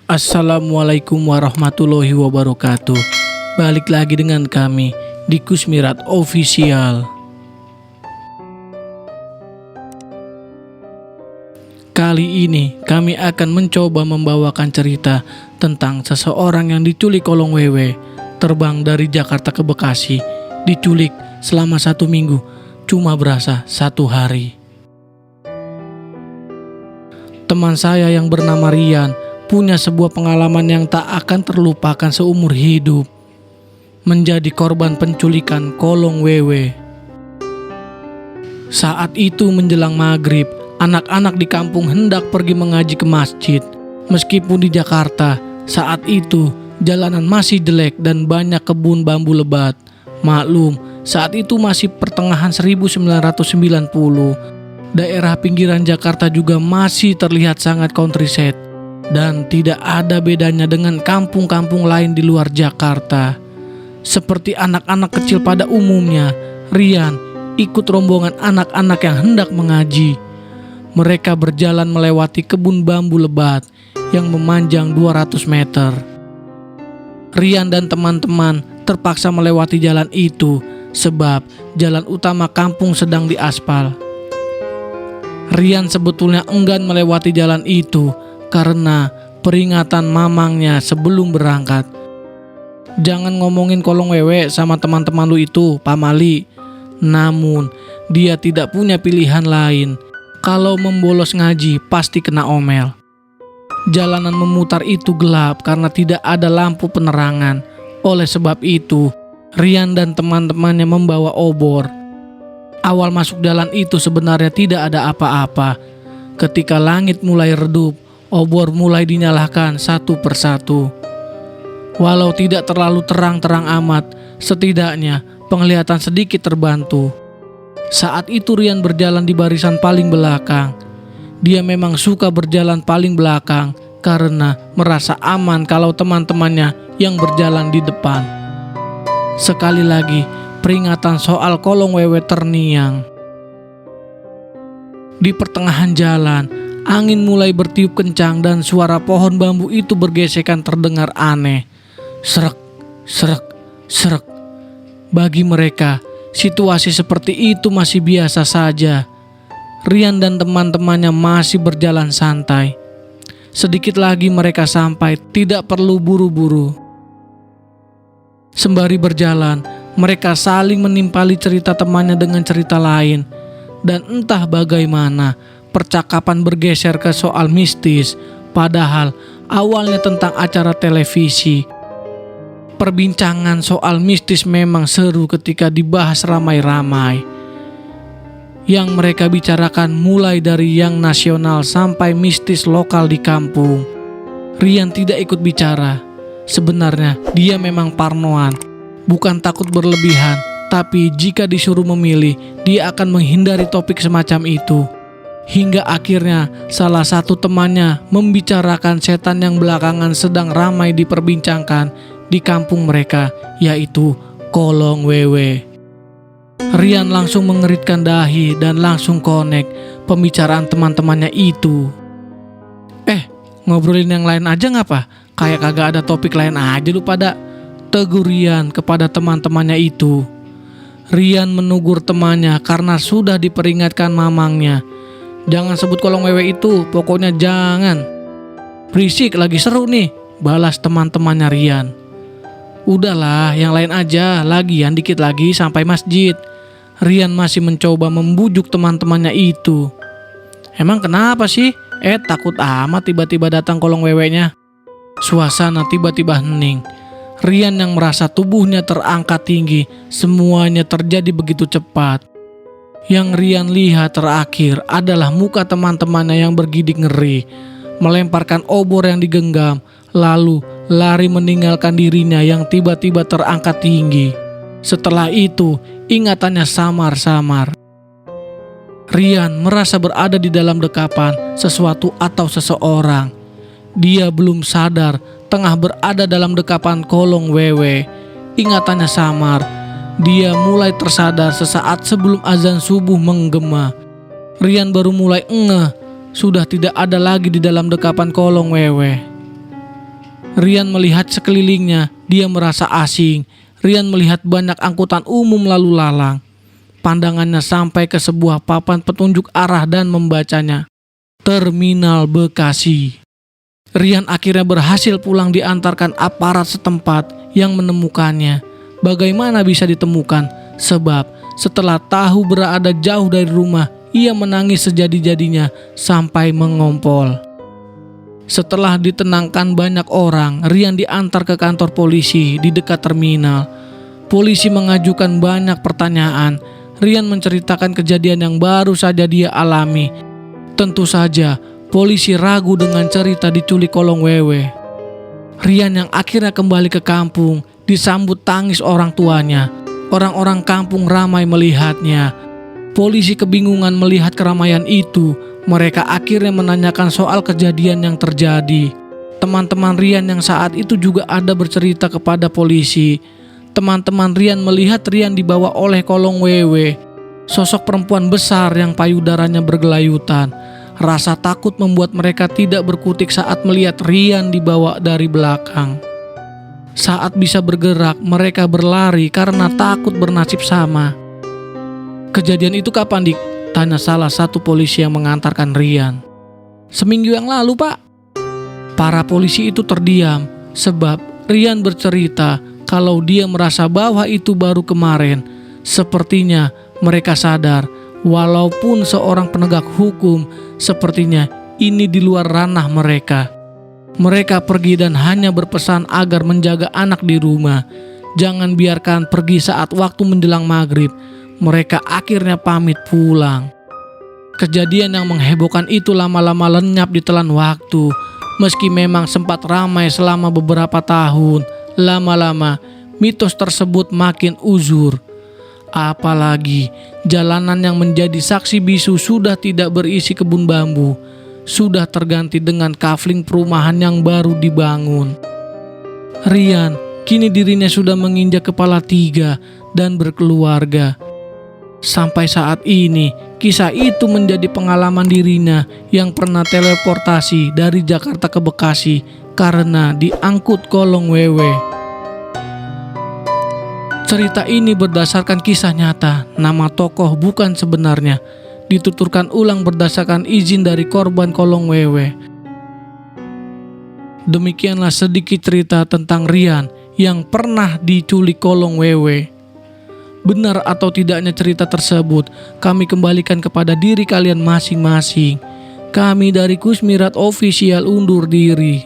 Assalamualaikum warahmatullahi wabarakatuh. Balik lagi dengan kami di Kusmirat Official. Kali ini kami akan mencoba membawakan cerita tentang seseorang yang diculik kolong wewe, terbang dari Jakarta ke Bekasi, diculik selama 1 minggu, cuma berasa 1 hari. Teman saya yang bernama Rian punya sebuah pengalaman yang tak akan terlupakan seumur hidup. Menjadi korban penculikan kolong wewe. Saat itu menjelang maghrib, anak-anak di kampung hendak pergi mengaji ke masjid. Meskipun di Jakarta, saat itu jalanan masih jelek dan banyak kebun bambu lebat. Maklum, saat itu masih pertengahan 1990. Daerah pinggiran Jakarta juga masih terlihat sangat countryside. Dan tidak ada bedanya dengan kampung-kampung lain di luar Jakarta. Seperti anak-anak kecil pada umumnya, Rian ikut rombongan anak-anak yang hendak mengaji. Mereka berjalan melewati kebun bambu lebat yang memanjang 200 meter. Rian dan teman-teman terpaksa melewati jalan itu sebab jalan utama kampung sedang diaspal. Rian sebetulnya enggan melewati jalan itu karena peringatan mamangnya sebelum berangkat. Jangan ngomongin kolong wewe sama teman-teman lu itu, Pak Mali. Namun, dia tidak punya pilihan lain. Kalau membolos ngaji, pasti kena omel. Jalanan memutar itu gelap karena tidak ada lampu penerangan. Oleh sebab itu, Rian dan teman-temannya membawa obor. Awal masuk jalan itu sebenarnya tidak ada apa-apa. Ketika langit mulai redup, obor mulai dinyalakan satu persatu. Walau tidak terlalu terang-terang amat, setidaknya penglihatan sedikit terbantu. Saat itu Rian berjalan di barisan paling belakang. Dia memang suka berjalan paling belakang karena merasa aman kalau teman-temannya yang berjalan di depan. Sekali lagi, peringatan soal kolong wewe terngiang. Di pertengahan jalan, angin mulai bertiup kencang dan suara pohon bambu itu bergesekan terdengar aneh. Srek, srek, srek. Bagi mereka, situasi seperti itu masih biasa saja. Rian dan teman-temannya masih berjalan santai. Sedikit lagi mereka sampai, tidak perlu buru-buru. Sembari berjalan, mereka saling menimpali cerita temannya dengan cerita lain. Dan entah bagaimana, percakapan bergeser ke soal mistis, padahal awalnya tentang acara televisi. Perbincangan soal mistis memang seru ketika dibahas ramai-ramai. Yang mereka bicarakan mulai dari yang nasional sampai mistis lokal di kampung. Rian tidak ikut bicara. Sebenarnya dia memang parnoan, bukan takut berlebihan, tapi jika disuruh memilih, dia akan menghindari topik semacam itu. Hingga akhirnya salah satu temannya membicarakan setan yang belakangan sedang ramai diperbincangkan di kampung mereka, yaitu kolong wewe. Rian langsung mengeritkan dahi dan langsung connect pembicaraan teman-temannya itu. Ngobrolin yang lain aja ngapa? Kayak kagak ada topik lain aja lu pada, tegur Rian kepada teman-temannya itu. Rian menegur temannya karena sudah diperingatkan mamangnya. Jangan sebut kolong wewe itu, pokoknya jangan. Berisik lagi seru nih, balas teman-temannya Rian. Udahlah, yang lain aja, lagian dikit lagi sampai masjid. Rian masih mencoba membujuk teman-temannya itu. Emang kenapa sih? Takut amat tiba-tiba datang kolong wewenya. Suasana tiba-tiba hening. Rian yang merasa tubuhnya terangkat tinggi, semuanya terjadi begitu cepat. Yang Rian lihat terakhir adalah muka teman-temannya yang bergidik ngeri, melemparkan obor yang digenggam, lalu lari meninggalkan dirinya yang tiba-tiba terangkat tinggi. Setelah itu, ingatannya samar-samar. Rian merasa berada di dalam dekapan sesuatu atau seseorang. Dia belum sadar tengah berada dalam dekapan kolong wewe. Ingatannya samar. Dia mulai tersadar sesaat sebelum azan subuh menggema. Rian baru mulai ngeh, sudah tidak ada lagi di dalam dekapan kolong wewe. Rian melihat sekelilingnya, dia merasa asing. Rian melihat banyak angkutan umum lalu lalang. Pandangannya sampai ke sebuah papan petunjuk arah dan membacanya. Terminal Bekasi. Rian akhirnya berhasil pulang diantarkan aparat setempat yang menemukannya. Bagaimana bisa ditemukan? Sebab setelah tahu berada jauh dari rumah, ia menangis sejadi-jadinya sampai mengompol. Setelah ditenangkan banyak orang, Rian diantar ke kantor polisi di dekat terminal. Polisi mengajukan banyak pertanyaan. Rian menceritakan kejadian yang baru saja dia alami. Tentu saja, polisi ragu dengan cerita diculik kolong wewe. Rian yang akhirnya kembali ke kampung, disambut tangis orang tuanya. Orang-orang kampung ramai melihatnya. Polisi kebingungan melihat keramaian itu. Mereka akhirnya menanyakan soal kejadian yang terjadi. Teman-teman Rian yang saat itu juga ada bercerita kepada polisi. Teman-teman Rian melihat Rian dibawa oleh kolong wewe. Sosok perempuan besar yang payudaranya bergelayutan. Rasa takut membuat mereka tidak berkutik saat melihat Rian dibawa dari belakang. Saat bisa bergerak, mereka berlari karena takut bernasib sama. Kejadian itu kapan, Dik? Tanya salah satu polisi yang mengantarkan Rian. Seminggu yang lalu, Pak. Para polisi itu terdiam sebab Rian bercerita kalau dia merasa bahwa itu baru kemarin. Sepertinya mereka sadar walaupun seorang penegak hukum, sepertinya ini di luar ranah mereka. Mereka pergi dan hanya berpesan agar menjaga anak di rumah. Jangan biarkan pergi saat waktu menjelang maghrib. Mereka akhirnya pamit pulang. Kejadian yang menghebohkan itu lama-lama lenyap ditelan waktu. Meski memang sempat ramai selama beberapa tahun, lama-lama mitos tersebut makin uzur. Apalagi jalanan yang menjadi saksi bisu sudah tidak berisi kebun bambu, sudah terganti dengan kafling perumahan yang baru dibangun. Rian, kini dirinya sudah menginjak kepala 3 dan berkeluarga. Sampai saat ini, kisah itu menjadi pengalaman dirinya yang pernah teleportasi dari Jakarta ke Bekasi karena diangkut kolong wewe. Cerita ini berdasarkan kisah nyata, nama tokoh bukan sebenarnya. Dituturkan ulang berdasarkan izin dari korban kolong wewe. Demikianlah sedikit cerita tentang Rian yang pernah diculik kolong wewe. Benar atau tidaknya cerita tersebut, kami kembalikan kepada diri kalian masing-masing. Kami dari Kusmirat Official undur diri.